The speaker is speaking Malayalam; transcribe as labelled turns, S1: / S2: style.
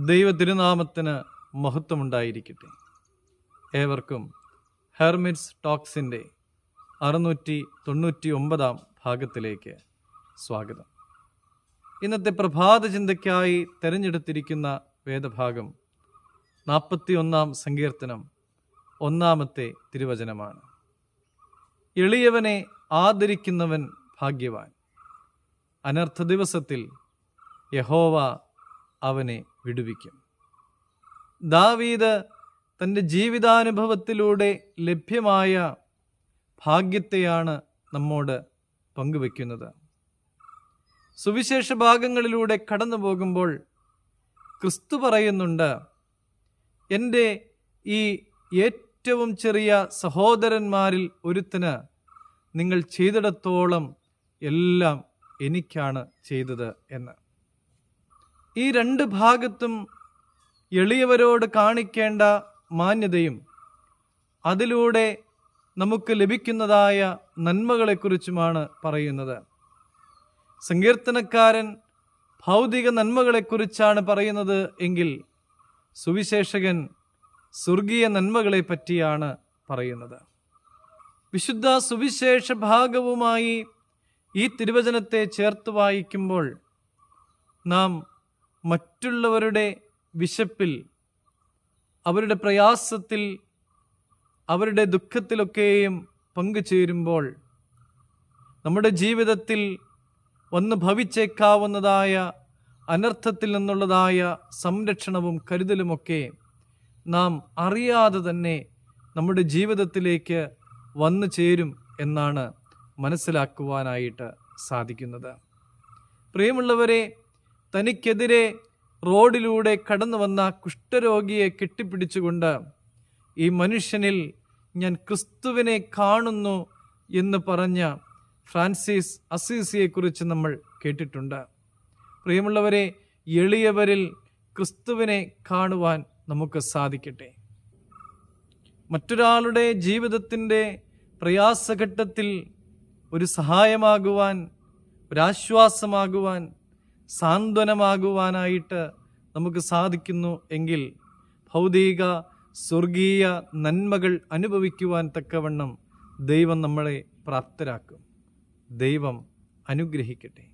S1: ദൈവ തിരുനാമത്തിന് മഹത്വമുണ്ടായിരിക്കട്ടെ. ഏവർക്കും ഹെർമിറ്റ്സ് ടോക്സിൻ്റെ 699 ഭാഗത്തിലേക്ക് സ്വാഗതം. ഇന്നത്തെ പ്രഭാത ചിന്തയ്ക്കായി തിരഞ്ഞെടുത്തിരിക്കുന്ന വേദഭാഗം 41 സങ്കീർത്തനം 1 തിരുവചനമാണ്. എളിയവനെ ആദരിക്കുന്നവൻ ഭാഗ്യവാൻ. അനർത്ഥ ദിവസത്തിൽ യഹോവ അവനെ വിടുവിക്കും. ദാവീദ് തൻ്റെ ജീവിതാനുഭവത്തിലൂടെ ലഭ്യമായ ഭാഗ്യത്തെയാണ് നമ്മോട് പങ്കുവെക്കുന്നത്. സുവിശേഷ ഭാഗങ്ങളിലൂടെ കടന്നു പോകുമ്പോൾ ക്രിസ്തു പറയുന്നുണ്ട്, എൻ്റെ ഈ ഏറ്റവും ചെറിയ സഹോദരന്മാരിൽ ഒരുത്തന് നിങ്ങൾ ചെയ്തിടത്തോളം എല്ലാം എനിക്കാണ് ചെയ്തത് എന്ന്. ഈ 2 ഭാഗത്തും എളിയവരോട് കാണിക്കേണ്ട മാന്യതയും അതിലൂടെ നമുക്ക് ലഭിക്കുന്നതായ നന്മകളെക്കുറിച്ചുമാണ് പറയുന്നത്. സങ്കീർത്തനക്കാരൻ ഭൗതിക നന്മകളെക്കുറിച്ചാണ് പറയുന്നത് എങ്കിൽ സുവിശേഷകൻ സ്വർഗീയ നന്മകളെ പറ്റിയാണ് പറയുന്നത്. വിശുദ്ധ സുവിശേഷ ഭാഗവുമായി ഈ തിരുവചനത്തെ ചേർത്ത് വായിക്കുമ്പോൾ നാം മറ്റുള്ളവരുടെ വിശപ്പിൽ, അവരുടെ പ്രയാസത്തിൽ, അവരുടെ ദുഃഖത്തിലൊക്കെയും പങ്കുചേരുമ്പോൾ നമ്മുടെ ജീവിതത്തിൽ വന്ന് ഭവിച്ചേക്കാവുന്നതായ അനർത്ഥത്തിൽ നിന്നുള്ളതായ സംരക്ഷണവും കരുതലുമൊക്കെ നാം അറിയാതെ തന്നെ നമ്മുടെ ജീവിതത്തിലേക്ക് വന്നു ചേരും എന്നാണ് മനസ്സിലാക്കുവാനായിട്ട് സാധിക്കുന്നത്. പ്രിയമുള്ളവരെ, തനിക്കെതിരെ റോഡിലൂടെ കടന്നു വന്ന കുഷ്ഠരോഗിയെ കെട്ടിപ്പിടിച്ചുകൊണ്ട് ഈ മനുഷ്യനിൽ ഞാൻ ക്രിസ്തുവിനെ കാണുന്നു എന്ന് പറഞ്ഞ ഫ്രാൻസിസ് അസീസിയെക്കുറിച്ച് നമ്മൾ കേട്ടിട്ടുണ്ട്. പ്രിയമുള്ളവരെ, എളിയവരിൽ ക്രിസ്തുവിനെ കാണുവാൻ നമുക്ക് സാധിക്കട്ടെ. മറ്റൊരാളുടെ ജീവിതത്തിൻ്റെ പ്രയാസഘട്ടത്തിൽ ഒരു സഹായമാകുവാൻ, ഒരാശ്വാസമാകുവാൻ, സാന്ത്വനമാകുവാനായിട്ട് നമുക്ക് സാധിക്കുന്നു എങ്കിൽ ഭൗതിക സ്വർഗീയ നന്മകൾ അനുഭവിക്കുവാൻ തക്കവണ്ണം ദൈവം നമ്മളെ പ്രാപ്തരാക്കും. ദൈവം അനുഗ്രഹിക്കട്ടെ.